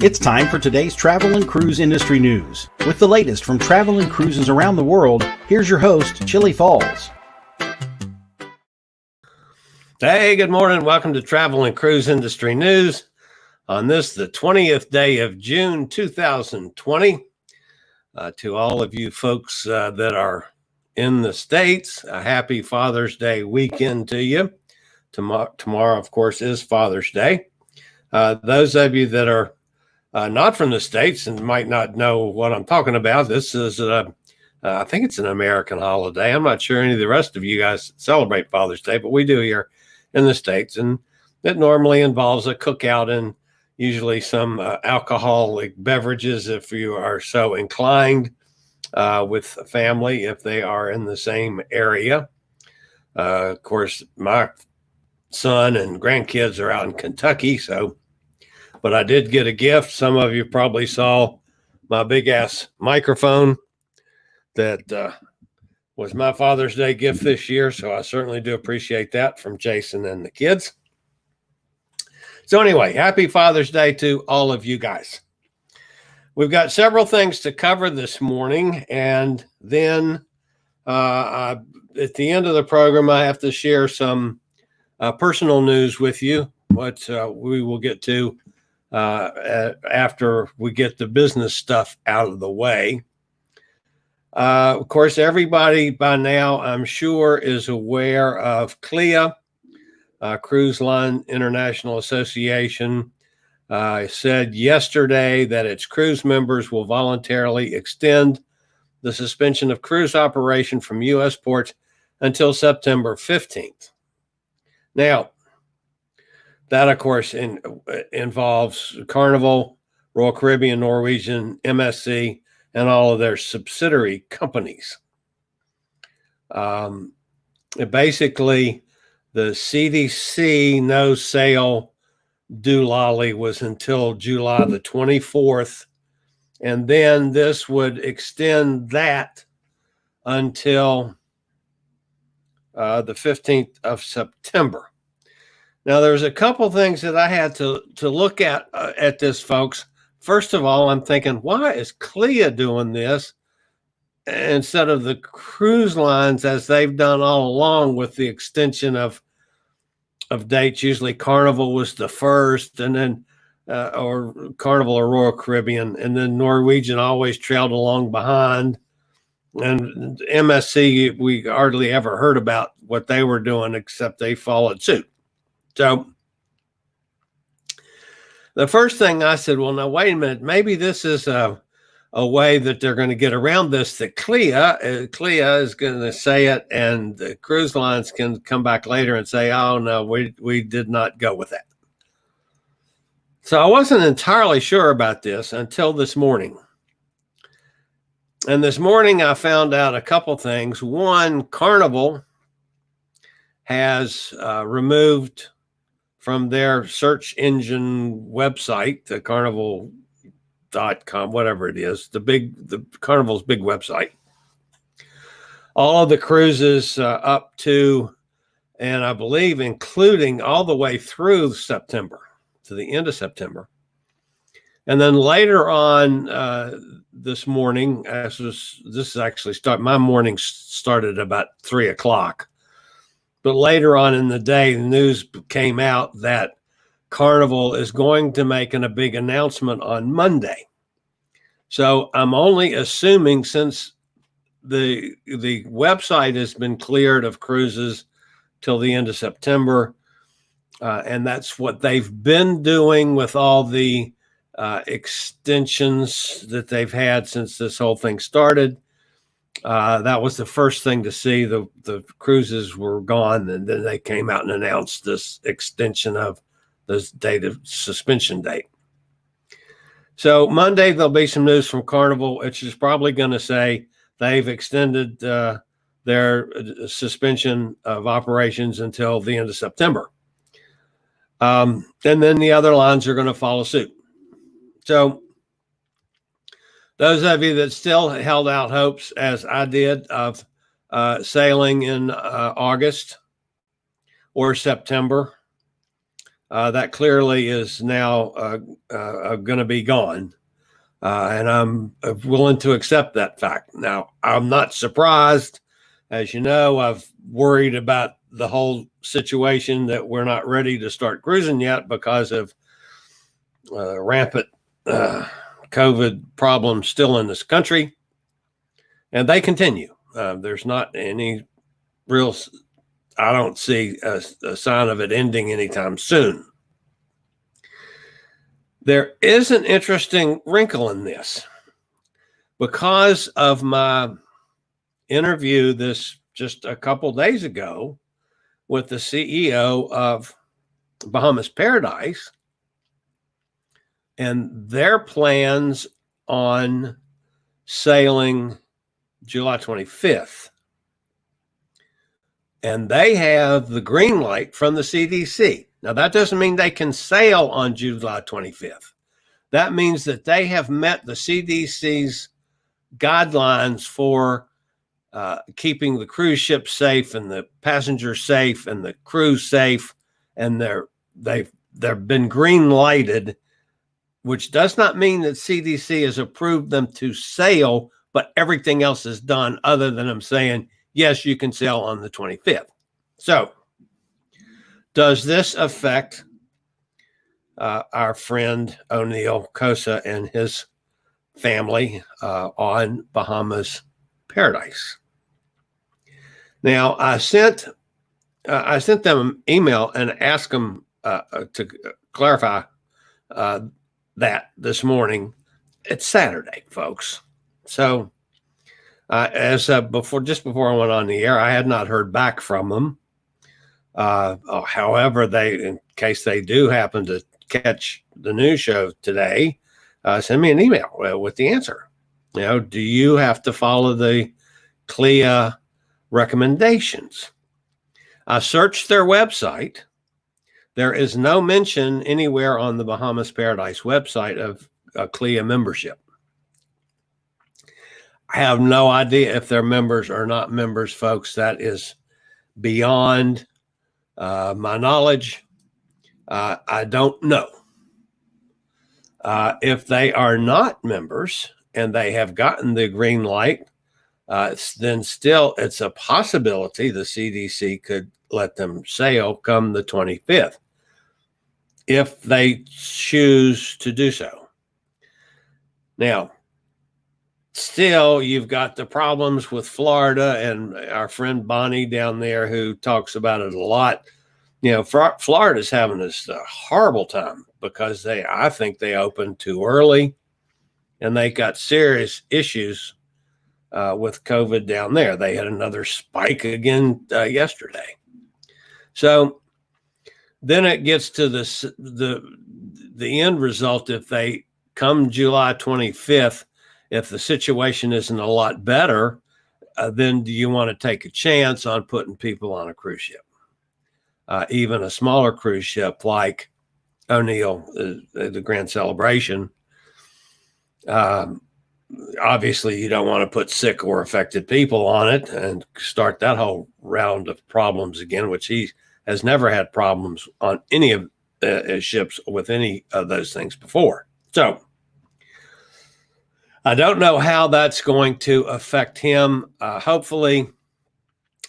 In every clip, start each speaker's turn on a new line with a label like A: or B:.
A: It's time for today's travel and cruise industry news. With the latest from travel and cruises around the world, here's your host, Chillie Falls.
B: Hey, good morning. Welcome to Travel and Cruise Industry News on this, the 20th day of June, 2020. To all of you folks that are in the States, a happy Father's Day weekend to you. Tomorrow, of course, is Father's Day. Those of you that are not from the States and might not know what I'm talking about, this is, I think it's an American holiday. I'm not sure any of the rest of you guys celebrate Father's Day, but we do here in the States. And it normally involves a cookout and usually some alcoholic beverages if you are so inclined with family, if they are in the same area. Of course, my son and grandkids are out in Kentucky, but I did get a gift. Some of you probably saw my big ass microphone that was my Father's Day gift this year. So I certainly do appreciate that from Jason and the kids. So anyway, happy Father's Day to all of you guys. We've got several things to cover this morning. And then at the end of the program, I have to share some personal news with you, what we will get to after we get the business stuff out of the way. Of course, everybody by now, I'm sure, is aware of CLIA, Cruise Line International Association. Said yesterday that its cruise members will voluntarily extend the suspension of cruise operation from U.S. ports until September 15th. Now, that, of course, involves Carnival, Royal Caribbean, Norwegian, MSC, and all of their subsidiary companies. Basically, the CDC No Sail doolally was until July the 24th, and then this would extend that until the 15th of September. Now, there's a couple things that I had to look at this, folks. First of all, I'm thinking, why is CLIA doing this instead of the cruise lines as they've done all along with the extension of dates? Usually Carnival was the first, and then or Carnival or Royal Caribbean, and then Norwegian always trailed along behind. And MSC, we hardly ever heard about what they were doing except they followed suit. So the first thing I said, well, now, wait a minute, maybe this is a way that they're going to get around this, that CLIA is going to say it, and the cruise lines can come back later and say, oh, no, we did not go with that. So I wasn't entirely sure about this until this morning. And this morning I found out a couple things. One, Carnival has removed from their search engine website, the carnival.com, whatever it is, the Carnival's big website, all of the cruises up to, and I believe including all the way through September, to the end of September. And then later on this morning, my morning started about 3:00. But later on in the day, the news came out that Carnival is going to make a big announcement on Monday. So I'm only assuming, since the website has been cleared of cruises till the end of September, and that's what they've been doing with all the extensions that they've had since this whole thing started. That was the first thing to see. The cruises were gone, and then they came out and announced this extension of this date of suspension date. So Monday, there'll be some news from Carnival, which is probably going to say they've extended their suspension of operations until the end of September. And then the other lines are going to follow suit. So those of you that still held out hopes, as I did, of sailing in August or September, that clearly is now going to be gone. And I'm willing to accept that fact. Now, I'm not surprised. As you know, I've worried about the whole situation that we're not ready to start cruising yet because of rampant COVID problems still in this country. And they continue. There's not any real, I don't see a sign of it ending anytime soon. There is an interesting wrinkle in this. Because of my interview just a couple days ago with the CEO of Bahamas Paradise and their plans on sailing July 25th. And they have the green light from the CDC. Now, that doesn't mean they can sail on July 25th. That means that they have met the CDC's guidelines for keeping the cruise ship safe and the passengers safe and the crew safe, and they've been green lighted, which does not mean that CDC has approved them to sail, but everything else is done other than them saying, yes, you can sail on the 25th. So does this affect our friend O'Neill Cosa and his family on Bahamas Paradise? Now, I sent them an email and asked them to clarify that this morning. It's Saturday, folks. So before I went on the air, I had not heard back from them. However, in case they do happen to catch the news show today, send me an email with the answer. Do you have to follow the CLIA recommendations? I searched their website. There is no mention anywhere on the Bahamas Paradise website of a CLIA membership. I have no idea if they're members or not members, folks. That is beyond my knowledge. I don't know. If they are not members and they have gotten the green light, then still it's a possibility the CDC could let them sail come the 25th if they choose to do so. Now, still, you've got the problems with Florida and our friend Bonnie down there who talks about it a lot. Florida's having this horrible time because I think they opened too early and they got serious issues with COVID down there. They had another spike again yesterday. So then it gets to the end result. If they come July 25th, if the situation isn't a lot better, then do you want to take a chance on putting people on a cruise ship? Even a smaller cruise ship like O'Neill, the Grand Celebration. Obviously, you don't want to put sick or affected people on it and start that whole round of problems again, which he has never had problems on any of his ships with any of those things before. So I don't know how that's going to affect him. Hopefully,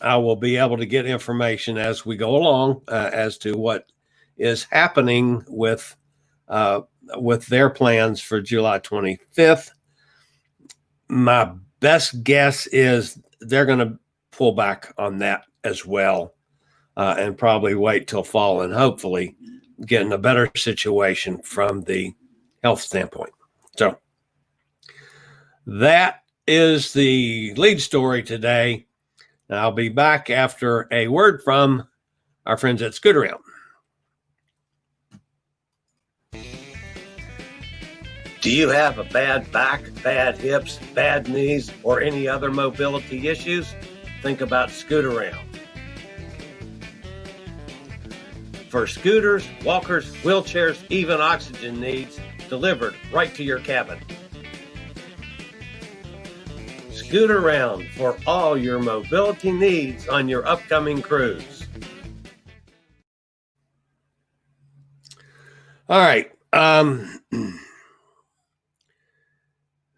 B: I will be able to get information as we go along as to what is happening with their plans for July 25th. My best guess is they're going to pull back on that as well and probably wait till fall and hopefully get in a better situation from the health standpoint. So that is the lead story today. I'll be back after a word from our friends at Scoot Around. Do you have a bad back, bad hips, bad knees, or any other mobility issues? Think about Scoot Around. For scooters, walkers, wheelchairs, even oxygen needs, delivered right to your cabin. Scoot Around for all your mobility needs on your upcoming cruise. All right.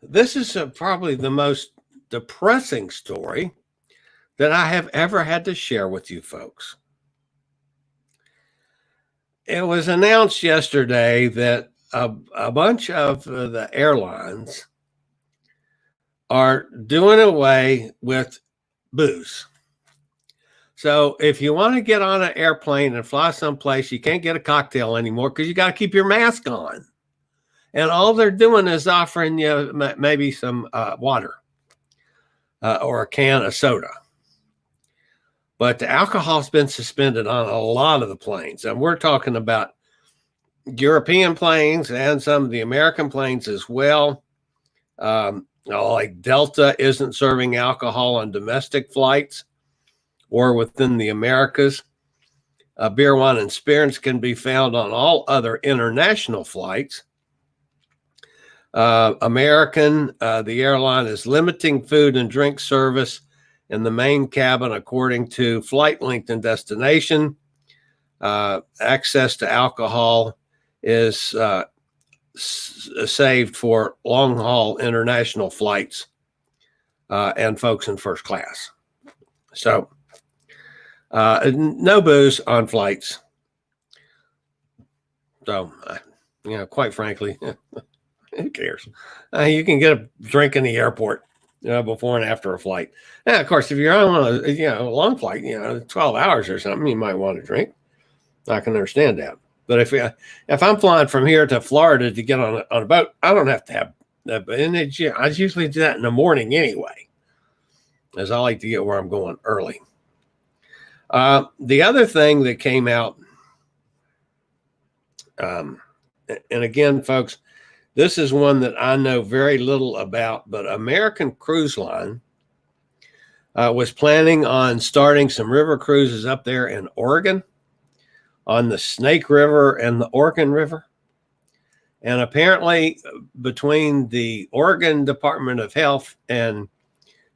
B: This is probably the most depressing story that I have ever had to share with you folks. It was announced yesterday that a bunch of the airlines are doing away with booze. So if you want to get on an airplane and fly someplace, you can't get a cocktail anymore because you got to keep your mask on. And all they're doing is offering you maybe some water or a can of soda. But the alcohol's been suspended on a lot of the planes. And we're talking about European planes and some of the American planes as well. Like Delta isn't serving alcohol on domestic flights or within the Americas. Beer, wine, and spirits can be found on all other international flights. American, the airline is limiting food and drink service in the main cabin according to flight length and destination. Access to alcohol is saved for long-haul international flights and folks in first class. So no booze on flights. So, quite frankly, who cares? You can get a drink in the airport before and after a flight. Now, of course, if you're on a long flight, 12 hours or something, you might want to drink. I can understand that. But if I'm flying from here to Florida to get on a boat, I don't have to have that. And I usually do that in the morning anyway, as I like to get where I'm going early. The other thing that came out, and again, folks, this is one that I know very little about, but American Cruise Line was planning on starting some river cruises up there in Oregon on the Snake River and the Oregon River. And apparently between the Oregon Department of Health and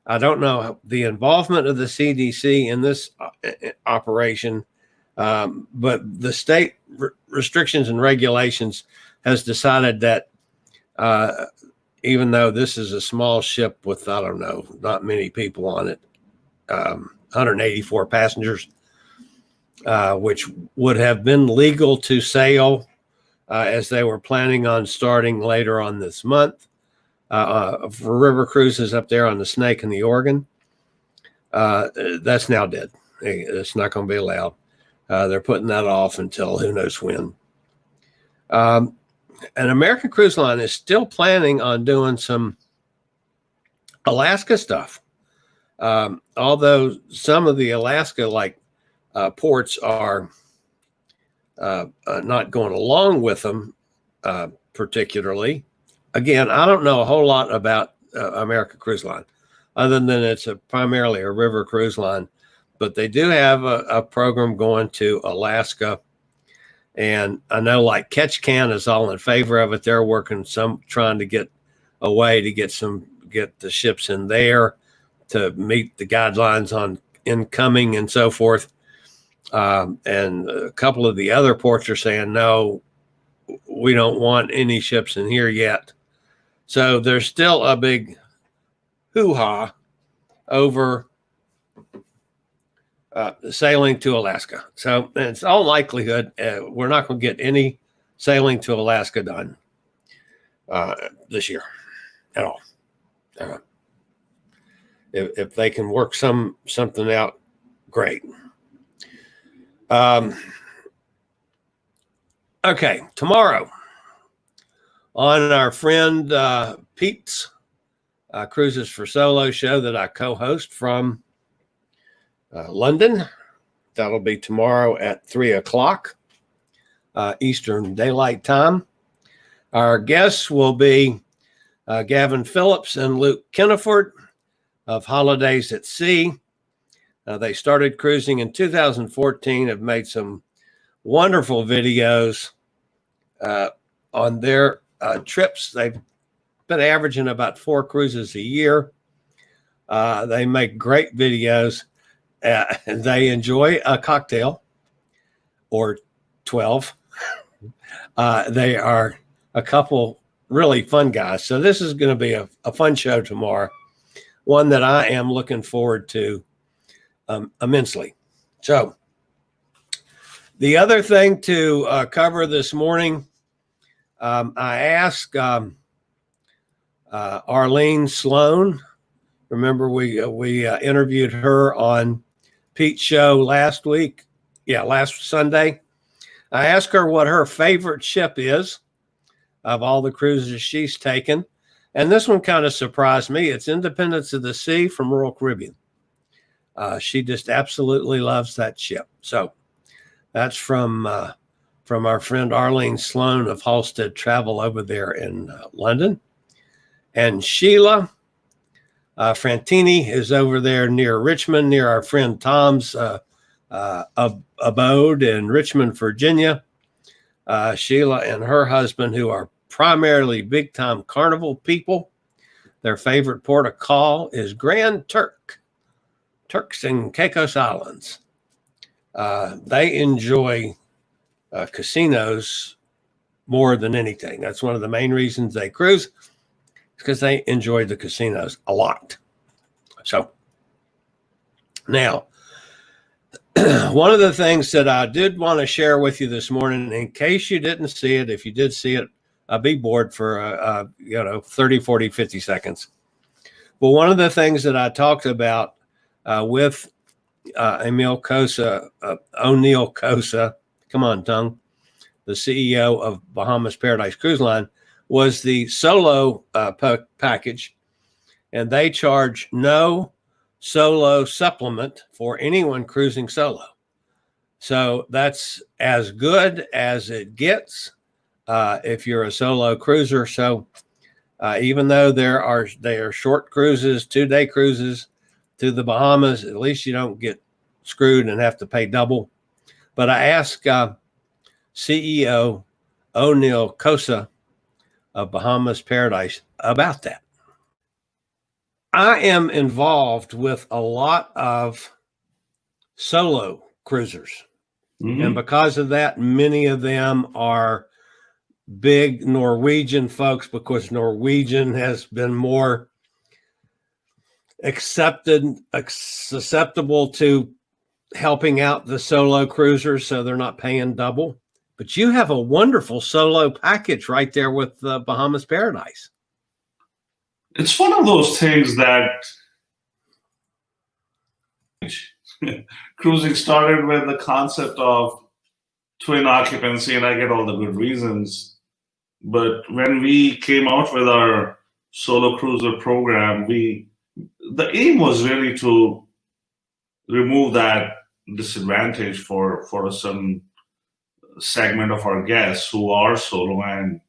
B: I don't know the involvement of the CDC in this operation, but the state restrictions and regulations has decided that even though this is a small ship with, I don't know, not many people on it, 184 passengers, which would have been legal to sail as they were planning on starting later on this month for river cruises up there on the Snake and the Oregon. That's now dead. It's not going to be allowed. They're putting that off until who knows when. And American Cruise Line is still planning on doing some Alaska stuff. Although some of the Alaska ports are not going along with them particularly. Again, I don't know a whole lot about American Cruise Line other than it's primarily a river cruise line, but they do have a program going to Alaska. And I know Catch Can is all in favor of it. They're working trying to get a way to get the ships in there to meet the guidelines on incoming and so forth. And a couple of the other ports are saying, no, we don't want any ships in here yet. So there's still a big hoo-ha over sailing to Alaska. So it's all likelihood we're not going to get any sailing to Alaska done this year at all. If they can work something out, great. Okay, tomorrow on our friend Pete's Cruises for Solo show that I co-host from London. That'll be tomorrow at 3:00 Eastern Daylight Time. Our guests will be Gavin Phillips and Luke Kennefort of Holidays at Sea. They started cruising in 2014, have made some wonderful videos on their trips. They've been averaging about 4 cruises a year. They make great videos. They enjoy a cocktail or 12 They are a couple really fun guys. So this is going to be a fun show tomorrow, one that I am looking forward to immensely. So the other thing to cover this morning, I asked Arlene Sloan. Remember, we interviewed her on Pete's show last Sunday. I asked her what her favorite ship is of all the cruises she's taken. And this one kind of surprised me. It's Independence of the Sea from Royal Caribbean. She just absolutely loves that ship. So that's from our friend Arlene Sloan of Halstead Travel over there in London. And Sheila Frantini is over there near Richmond, near our friend Tom's abode in Richmond, Virginia. Sheila and her husband, who are primarily big-time Carnival people, their favorite port of call is Grand Turks and Caicos Islands. They enjoy casinos more than anything. That's one of the main reasons they cruise, because they enjoy the casinos a lot. So now, one of the things that I did want to share with you this morning, in case you didn't see it, if you did see it, I'll be bored for 30, 40, 50 seconds. But one of the things that I talked about with O'Neill Cosa, come on, tongue, the CEO of Bahamas Paradise Cruise Line, was the solo package, and they charge no solo supplement for anyone cruising solo. So that's as good as it gets if you're a solo cruiser. So even though they are short cruises, 2-day cruises to the Bahamas, at least you don't get screwed and have to pay double. But I asked CEO O'Neill Cosa of Bahamas Paradise about that. I am involved with a lot of solo cruisers. Mm-hmm. And because of that, many of them are big Norwegian folks, because Norwegian has been more susceptible to helping out the solo cruisers, so they're not paying double. But you have a wonderful solo package right there with Bahamas Paradise.
C: It's one of those things that cruising started with the concept of twin occupancy, and I get all the good reasons. But when we came out with our solo cruiser program, the aim was really to remove that disadvantage for a certain segment of our guests who are solo, and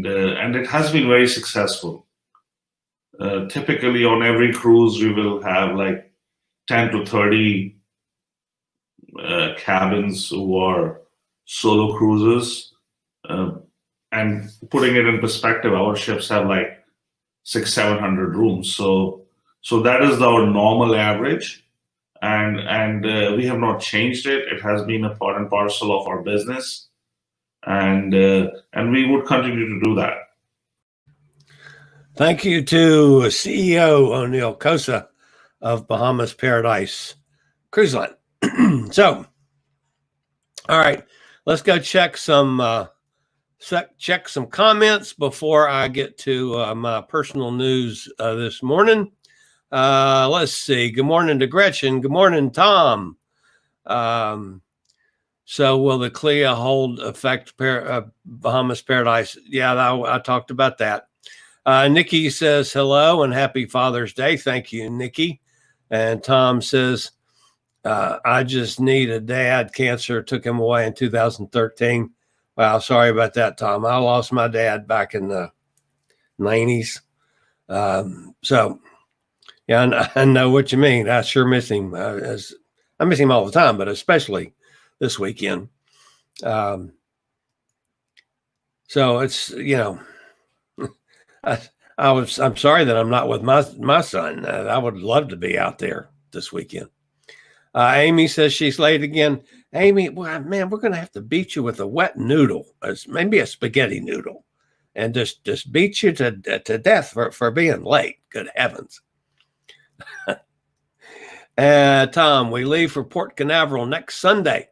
C: it has been very successful. Typically on every cruise we will have like 10 to 30 cabins who are solo cruises, and putting it in perspective, our ships have like 600-700 rooms, so that is our normal average. And we have not changed it. It has been a part and parcel of our business, and we would continue to do that.
B: Thank you to CEO O'Neill Cosa of Bahamas Paradise Cruise Line. So, all right, let's go check some comments before I get to my personal news this morning. Let's see. Good morning to Gretchen. Good morning, Tom. So will the CLIA hold effect Bahamas Paradise? Yeah, I talked about that. Nikki says hello and happy Father's Day. Thank you, Nikki. And Tom says, I just need a dad. Cancer took him away in 2013. Wow, sorry about that, Tom. I lost my dad back in the 90s. So, yeah, I know what you mean. I sure miss him. I miss him all the time, but especially this weekend. So it's, I'm sorry that I'm not with my son. I would love to be out there this weekend. Amy says she's late again. Amy, well, man, we're going to have to beat you with a wet noodle, maybe a spaghetti noodle, and just beat you to death for being late. Good heavens. Tom, we leave for Port Canaveral next Sunday.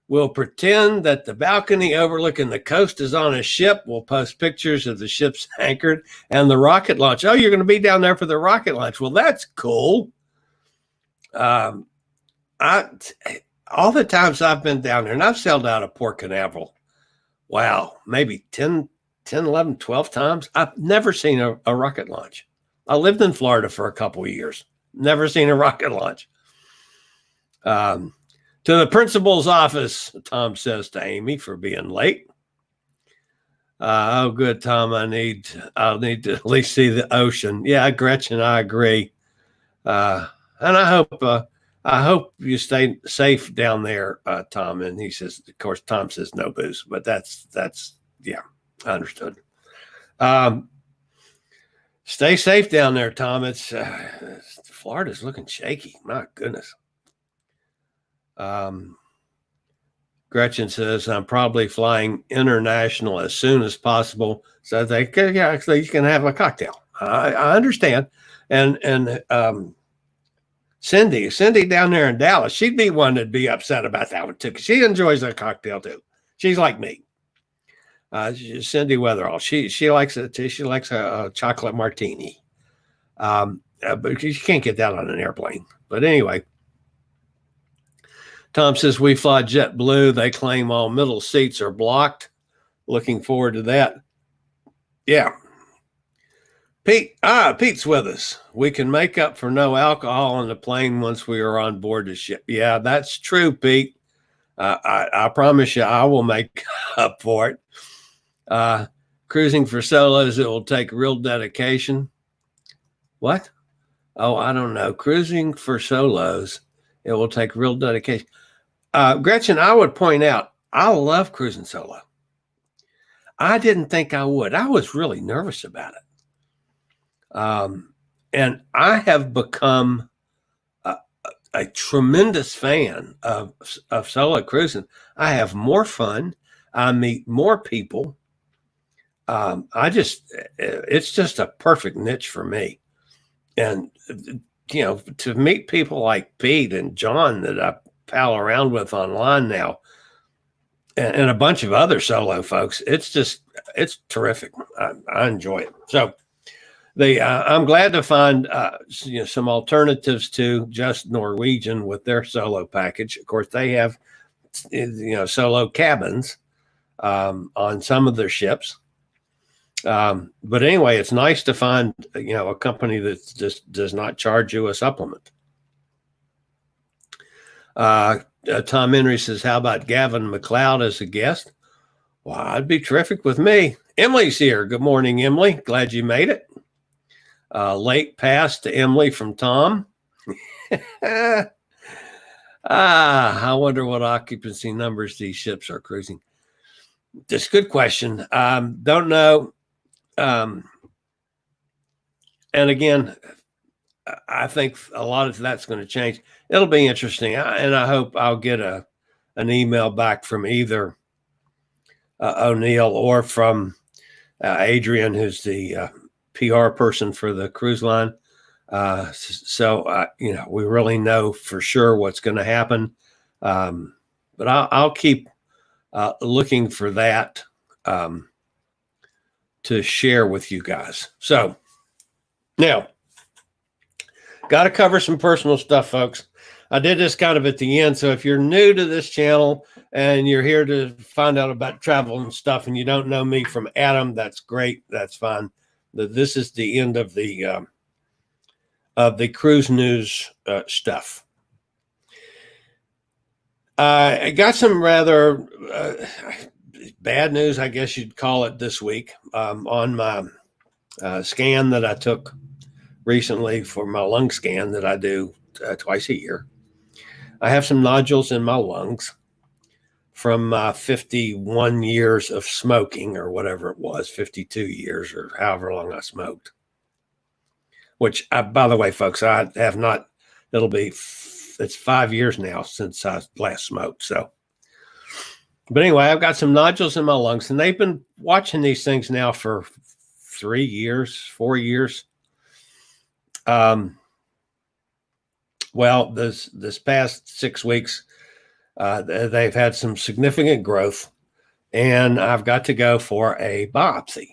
B: We'll pretend that the balcony overlooking the coast is on a ship. We'll post pictures of the ship's anchored and the rocket launch. Oh, you're going to be down there for the rocket launch. Well, that's cool. All the times I've been down there, and I've sailed out of Port Canaveral, wow, maybe 10, 11, 12 times. I've never seen a rocket launch. I lived in Florida for a couple of years. Never seen a rocket launch. To the principal's office, Tom says to Amy for being late. Oh, good, Tom. I'll need to at least see the ocean. Yeah, Gretchen, I agree. And I hope you stay safe down there, Tom. And he says, of course, Tom says no booze, but that's yeah, I understood. Stay safe down there, Tom. It's Florida's looking shaky. My goodness. Gretchen says, I'm probably flying international as soon as possible so they can, you can have a cocktail. I understand. And Cindy down there in Dallas, she'd be one that'd be upset about that one too, because she enjoys a cocktail too. She's like me. Cindy Weatherall, she likes it too. She likes a chocolate martini. But you can't get that on an airplane. But anyway, Tom says we fly JetBlue. They claim all middle seats are blocked. Looking forward to that. Yeah. Pete's with us. We can make up for no alcohol on the plane once we are on board the ship. Yeah, that's true, Pete. I promise you I will make up for it. Cruising for solos, it will take real dedication. What? Oh, I don't know. Cruising for solos, it will take real dedication. Gretchen, I would point out, I love cruising solo. I didn't think I would. I was really nervous about it. And I have become a tremendous fan of solo cruising. I have more fun. I meet more people. It's just a perfect niche for me. And, to meet people like Pete and John that I pal around with online now, and a bunch of other solo folks, it's terrific. I enjoy it. So I'm glad to find some alternatives to just Norwegian with their solo package. Of course, they have solo cabins on some of their ships. But anyway, it's nice to find a company that just does not charge you a supplement. Tom Henry says, how about Gavin McLeod as a guest? Well, I'd be terrific with me. Emily's here. Good morning, Emily. Glad you made it. Late pass to Emily from Tom. I wonder what occupancy numbers these ships are cruising. That's a good question. Don't know. And again, I think a lot of that's going to change. It'll be interesting. And I hope I'll get an email back from either O'Neill or from Adrian, who's the PR person for the cruise line. So we really know for sure what's going to happen. But I'll keep looking for that to share with you guys. So now, got to cover some personal stuff, folks. I did this kind of at the end. So if you're new to this channel and you're here to find out about travel and stuff and you don't know me from Adam, that's great. That's fine. This is the end of the cruise news stuff. I got some rather bad news, I guess you'd call it, this week on my scan that I took recently for my lung scan that I do twice a year. I have some nodules in my lungs from 51 years of smoking, or whatever it was, 52 years or however long I smoked. Which, by the way, folks, I have not, it'll be it's 5 years now since I last smoked. So, but anyway, I've got some nodules in my lungs, and they've been watching these things now for 3 years, 4 years. Well, this past 6 weeks, they've had some significant growth, and I've got to go for a biopsy,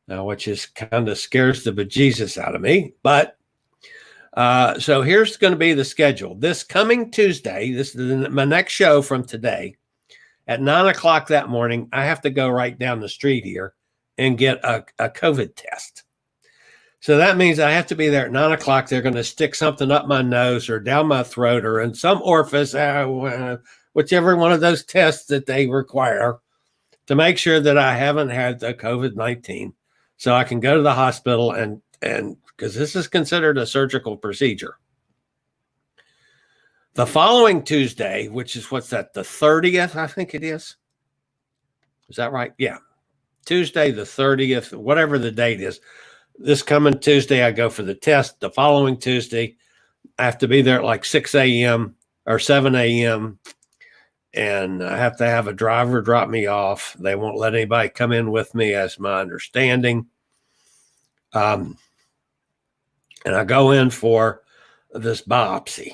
B: which is kind of scares the bejesus out of me. But so here's going to be the schedule. This coming Tuesday, this is my next show from today, at 9 o'clock that morning. I have to go right down the street here and get a COVID test. So that means I have to be there at 9 o'clock. They're going to stick something up my nose or down my throat or in some orifice, whichever one of those tests that they require, to make sure that I haven't had the COVID-19. So I can go to the hospital and because this is considered a surgical procedure. The following Tuesday, which is what's that, the 30th, I think it is. Is that right? Yeah. Tuesday, the 30th, whatever the date is. This coming Tuesday, I go for the test. The following Tuesday, I have to be there at like 6 a.m. or 7 a.m. And I have to have a driver drop me off. They won't let anybody come in with me, as my understanding. And I go in for this biopsy,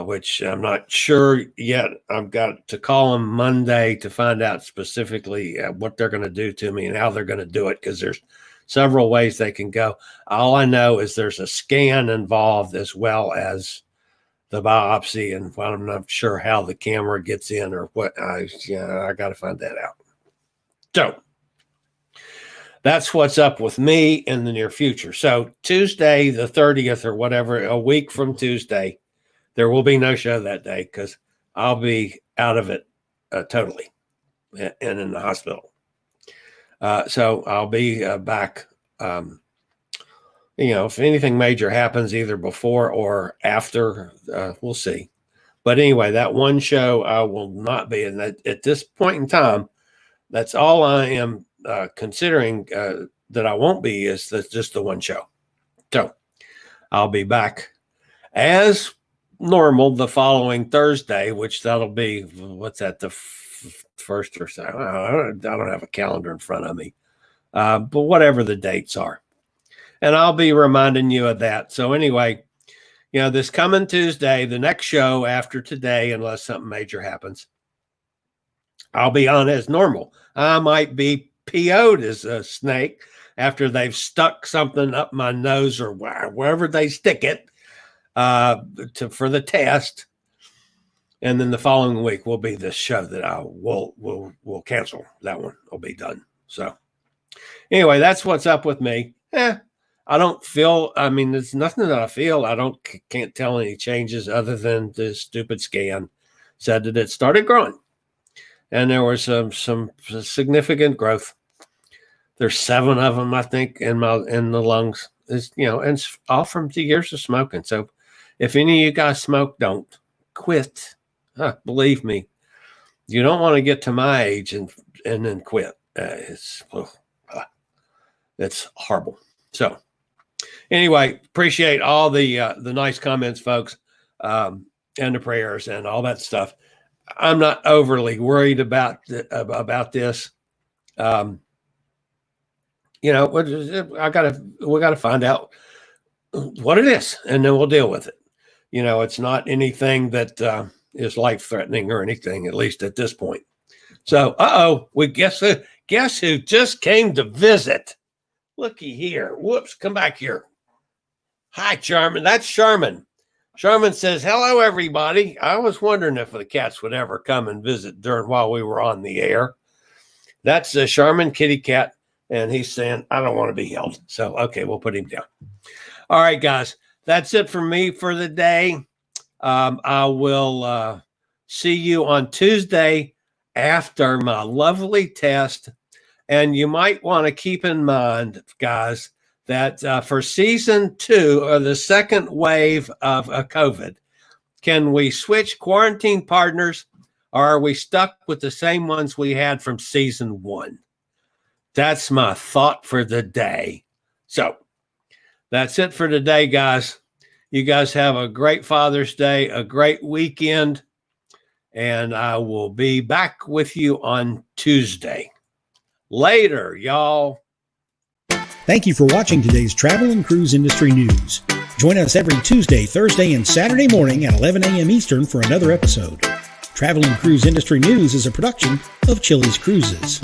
B: which I'm not sure yet. I've got to call them Monday to find out specifically what they're going to do to me and how they're going to do it, because there's several ways they can go. All I know is there's a scan involved as well as the biopsy, and I'm not sure how the camera gets in or what. I got to find that out. So that's what's up with me in the near future. So Tuesday, the 30th or whatever, a week from Tuesday, there will be no show that day because I'll be out of it totally and in the hospital. So I'll be back. If anything major happens either before or after, we'll see. But anyway, that one show I will not be in. At this point in time, that's all I am considering that I won't be, is just the one show. So I'll be back as normal the following Thursday, which that'll be, what's that, the first or so? I don't have a calendar in front of me, but whatever the dates are. And I'll be reminding you of that. So anyway, this coming Tuesday, the next show after today, unless something major happens, I'll be on as normal. I might be PO'd as a snake after they've stuck something up my nose or wherever they stick it for the test. And then the following week will be this show that I will cancel. That one will be done. So anyway, that's what's up with me. I don't feel, there's nothing that I feel. Can't tell any changes other than the stupid scan said that it started growing. And there was some significant growth. There's 7 of them, I think, in the lungs. It's, and it's all from the years of smoking. So if any of you guys smoke, don't quit. Believe me, you don't want to get to my age and then quit. It's horrible. So anyway, appreciate all the nice comments, folks, and the prayers and all that stuff. I'm not overly worried about this. We got to find out what it is, and then we'll deal with it. It's not anything that is life-threatening or anything, at least at this point. So, we guess who just came to visit? Looky here. Whoops, come back here. Hi, Charmin. That's Charmin. Charmin says, hello, everybody. I was wondering if the cats would ever come and visit while we were on the air. That's a Charmin kitty cat, and he's saying, I don't want to be held. So, okay, we'll put him down. All right, guys. That's it for me for the day. I will see you on Tuesday after my lovely test. And you might want to keep in mind, guys, that for season 2 or the second wave of COVID, can we switch quarantine partners, or are we stuck with the same ones we had from season 1? That's my thought for the day. So that's it for today, guys. You guys have a great Father's Day, a great weekend, and I will be back with you on Tuesday. Later, y'all.
A: Thank you for watching today's Travel and Cruise Industry News. Join us every Tuesday, Thursday, and Saturday morning at 11 a.m. Eastern for another episode. Travel and Cruise Industry News is a production of Chillie's Cruises.